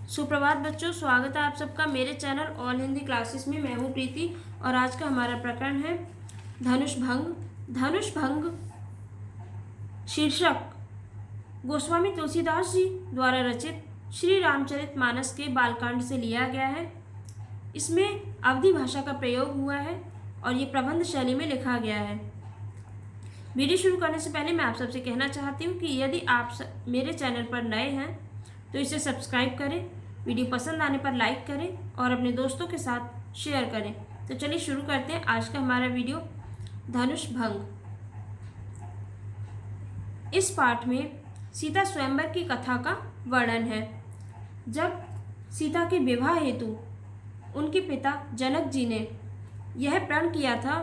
सुप्रभात बच्चों, स्वागत है आप सबका मेरे चैनल ऑल हिंदी क्लासेस में। मैं हूँ प्रीति और आज का हमारा प्रकरण है धनुष भंग। धनुष भंग शीर्षक गोस्वामी तुलसीदास जी द्वारा रचित श्री रामचरितमानस के बालकांड से लिया गया है। इसमें अवधी भाषा का प्रयोग हुआ है और ये प्रबंध शैली में लिखा गया है। वीडियो शुरू करने से पहले मैं आप सबसे कहना चाहती हूँ कि यदि आप मेरे चैनल पर नए हैं तो इसे सब्सक्राइब करें, वीडियो पसंद आने पर लाइक करें और अपने दोस्तों के साथ शेयर करें। तो चलिए शुरू करते हैं आज का हमारा वीडियो धनुष भंग। इस पाठ में सीता स्वयंवर की कथा का वर्णन है। जब सीता के विवाह हेतु उनके पिता जनक जी ने यह प्रण किया था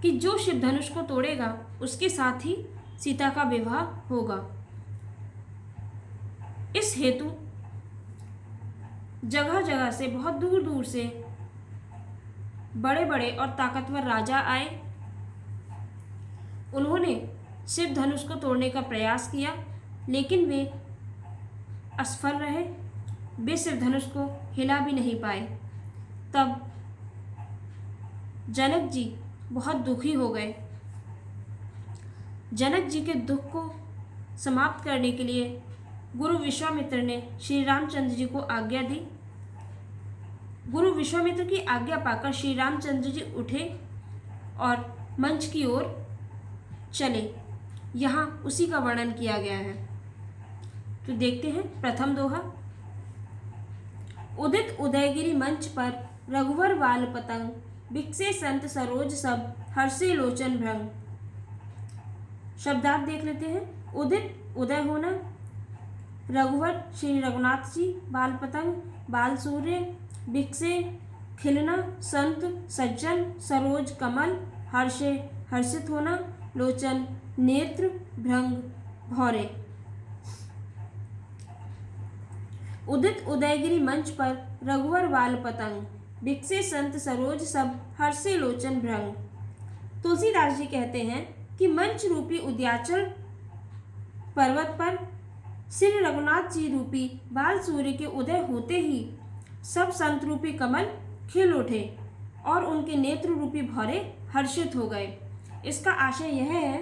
कि जो शिव धनुष को तोड़ेगा उसके साथ ही सीता का विवाह होगा, इस हेतु जगह जगह से, बहुत दूर दूर से बड़े बड़े और ताकतवर राजा आए। उन्होंने शिव धनुष को तोड़ने का प्रयास किया, लेकिन वे असफल रहे। वे शिव धनुष को हिला भी नहीं पाए। तब जनक जी बहुत दुखी हो गए। जनक जी के दुख को समाप्त करने के लिए गुरु विश्वामित्र ने श्री रामचंद्र जी को आज्ञा दी। गुरु विश्वामित्र की आज्ञा पाकर श्री रामचंद्र जी उठे और मंच की ओर चले। यहाँ उसी का वर्णन किया गया है। तो देखते हैं प्रथम दोहा। उदित उदयगिरि मंच पर रघुवर बाल पतंग, बिकसे संत सरोज सब हर्षे लोचन भ्रंग। शब्दार्थ देख लेते हैं। उदित उदय होना, रघुवर श्री रघुनाथ जी, बाल पतंग बाल सूर्य, बिकसे खिलना संत सज्जन, सरोज कमल, हर्षे हर्षित होना, लोचन नेत्र, भ्रंग भौरे। उदित उदयगिरि मंच पर रघुवर बाल पतंग, बिकसे संत सरोज सब हर्षे लोचन भ्रंग। तुलसीदास जी कहते हैं कि मंच रूपी उद्याचल पर्वत पर श्री रघुनाथ जी रूपी बाल सूर्य के उदय होते ही सब संत रूपी कमल खिल उठे और उनके नेत्र रूपी भौरे हर्षित हो गए। इसका आशय यह है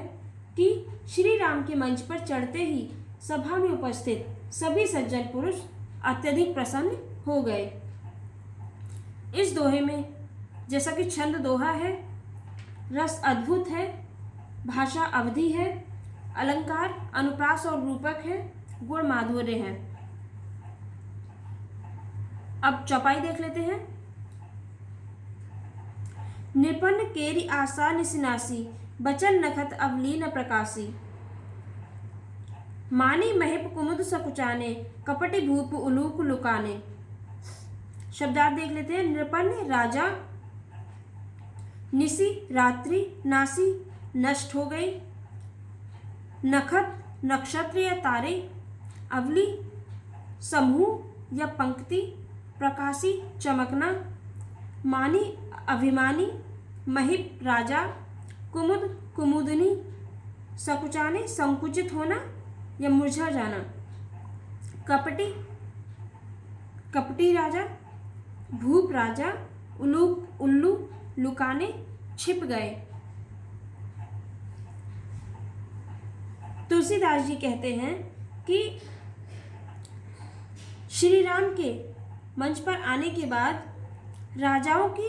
कि श्री राम के मंच पर चढ़ते ही सभा में उपस्थित सभी सज्जन पुरुष अत्यधिक प्रसन्न हो गए। इस दोहे में जैसा कि छंद दोहा है, रस अद्भुत है, भाषा अवधि है, अलंकार अनुप्रास और रूपक है, गुण माधुर्य है। अब चौपाई देख लेते हैं। निपन्न केरी आशा निसिनासी, बचन नखत अवलीन प्रकाशी। मानी महिप कुमुद सकुचाने, कपटि भूप उलूक लुकाने। शब्दार्थ देख लेते हैं। नृपन्न राजा, निसी रात्रि, नासी नष्ट हो गई, नखत नक्षत्र या तारे, अवली समूह या पंक्ति, प्रकाशी चमकना, मानी अभिमानी, महिप राजा, कुमुद कुमुदनी, सकुचाने संकुचित होना या मुरझा जाना, कपटी कपटी राजा, भूप राजा, उल्लू लुकाने छिप गए। तुलसीदास जी कहते हैं कि श्री राम के मंच पर आने के बाद राजाओं की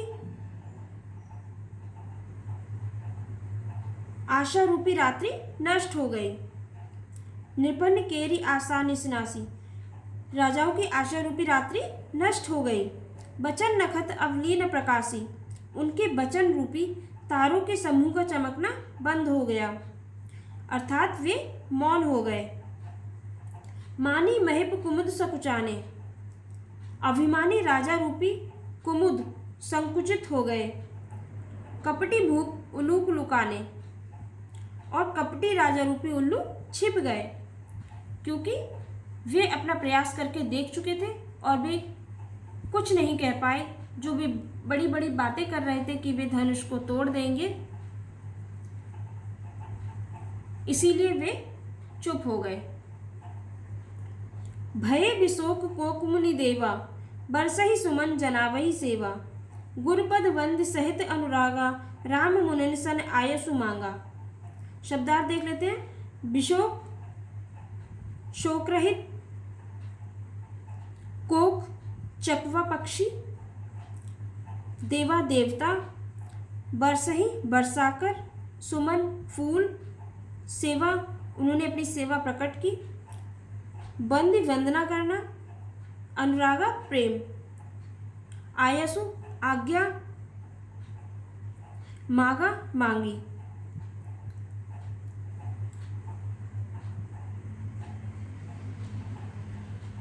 आशा रूपी रात्रि नष्ट हो गई। निपन्न केरी आशा निसनासी, राजाओं की आशा रूपी रात्रि नष्ट हो गई। बचन नखत अवलीन प्रकाशी, उनके बचन रूपी तारों के समूह का चमकना बंद हो गया, अर्थात वे मौन हो गए। मानी महिप कुमुद सकुचाने, अभिमानी राजा रूपी कुमुद संकुचित हो गए। कपटी भूप उल्लू लुकाने, और कपटी राजा रूपी उल्लू छिप गए, क्योंकि वे अपना प्रयास करके देख चुके थे और वे कुछ नहीं कह पाए। जो वे बड़ी बड़ी बातें कर रहे थे कि वे धनुष को तोड़ देंगे, इसीलिए वे चुप हो गए। भये विशोक कोक मुनि देवा, बरसहि सुमन जनावहि सेवा। गुरुपद वंद सहित अनुरागा, राम मुनिन सन आयसु मांगा। शब्दार्थ देख लेते हैं। विशोक शोक रहित, कोक चकवा पक्षी, देवा देवता, बरसही बरसाकर, सुमन फूल, सेवा उन्होंने अपनी सेवा प्रकट की, बंदी वंदना करना, अनुरागा प्रेम, आयसु आज्ञा, मांगा मांगी।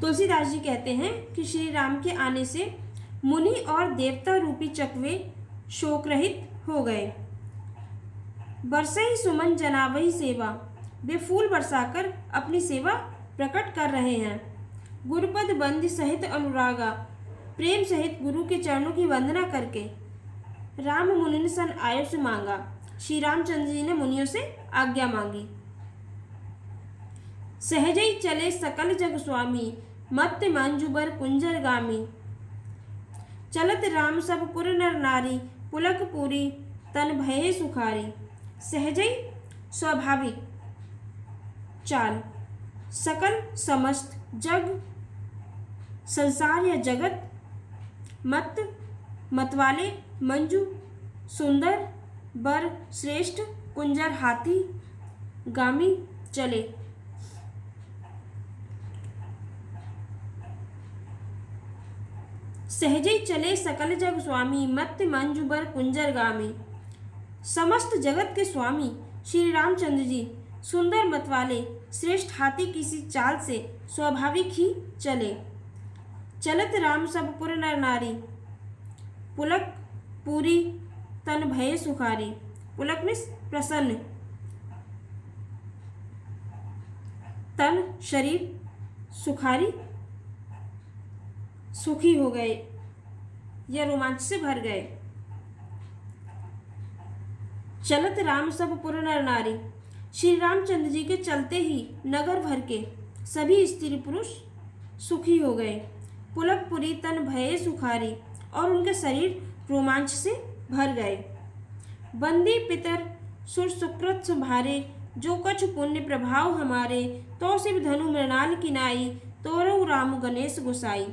तुलसीदास जी कहते हैं कि श्री राम के आने से मुनि और देवता रूपी चकवे शोक रहित हो गए। बरसई सुमन जनावही सेवा, वे फूल बरसाकर अपनी सेवा प्रकट कर रहे हैं। गुरुपद बंद सहित अनुरागा, प्रेम सहित गुरु के चरणों की वंदना करके राम मुनि सन आयुष मांगा। श्री रामचंद्र जी ने मुनियों से आज्ञा मांगी। सहजई चले सकल जग स्वामी, मत्त मंजुबर कुंजर गामी। चलत राम सब पुर नर नारी, पुलक पूरी तन भये सुखारी। सहजई स्वाभाविक चाल, सकल समस्त, जग संसार या जगत, मत मतवाले, मंजू सुंदर, बर श्रेष्ठ, कुंजर हाथी, गामी चले। सहजे चले सकल जग स्वामी, मत्त मंजुबर कुंजर गामी। समस्त जगत के स्वामी श्री रामचंद्र जी सुंदर मत वाले श्रेष्ठ हाथी की सी चाल से स्वाभाविक ही चले। चलत राम सब पुर नर नारी, पुलक पूरी तन भये सुखारी। पुलक में प्रसन्न, तन शरीर, सुखारी सुखी हो गए या रोमांच से भर गए। चलत राम सब पुर नर नारी, श्री रामचंद्र जी के चलते ही नगर भर के सभी स्त्री पुरुष सुखी हो गए। पुलकपुरी तन भये सुखारी, और उनके शरीर रोमांच से भर गए। बंदी पितर सुर सुकृत संभारे, जो कछु पुण्य प्रभाव हमारे। तो शिव धनु मृणाल किनाई, तोरहु राम गणेश गोसाई।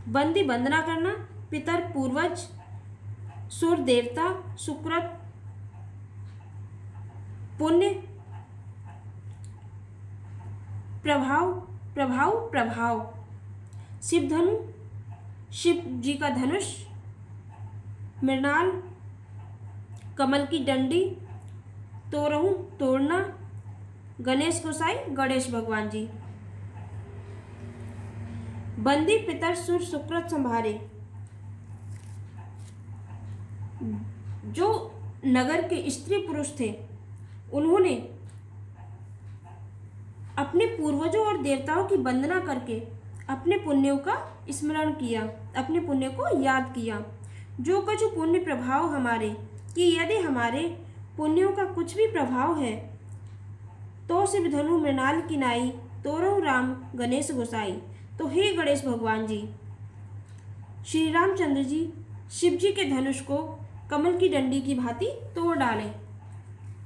बंदी वंदना करना, पितर पूर्वज, सुर देवता, सुकृत पुण्य, प्रभाव प्रभाव। शिव धनु शिव जी का धनुष, मृणाल कमल की डंडी, तोरहु तोड़ना, गणेश गोसाई गणेश भगवान जी। बंदी पितर सुर सुकृत संभारे, जो नगर के स्त्री पुरुष थे उन्होंने अपने पूर्वजों और देवताओं की वंदना करके अपने पुण्यों का स्मरण किया, अपने पुण्य को याद किया। जो कुछ पुण्य प्रभाव हमारे, कि यदि हमारे पुण्यों का कुछ भी प्रभाव है तो शिव धनु मृणाल किनाई, तोरहु राम गणेश गोसाई। तो हे गणेश भगवान जी, श्री रामचंद्र जी शिव जी के धनुष को कमल की डंडी की भांति तोड़ डालें।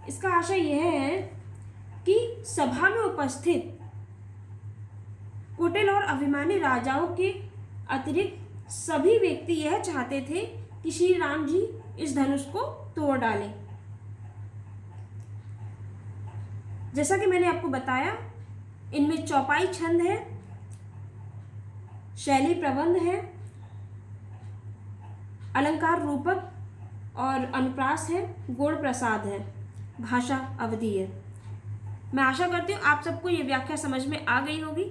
इसका आशय यह है कि सभा में उपस्थित कुटिल और अभिमानी राजाओं के अतिरिक्त सभी व्यक्ति यह चाहते थे कि श्री राम जी इस धनुष को तोड़ डालें। जैसा कि मैंने आपको बताया, इनमें चौपाई छंद है, शैली प्रबंध है, अलंकार रूपक और अनुप्रास है, गुण प्रसाद है, भाषा अवधि है। मैं आशा करती हूँ आप सबको ये व्याख्या समझ में आ गई होगी।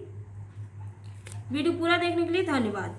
वीडियो पूरा देखने के लिए धन्यवाद।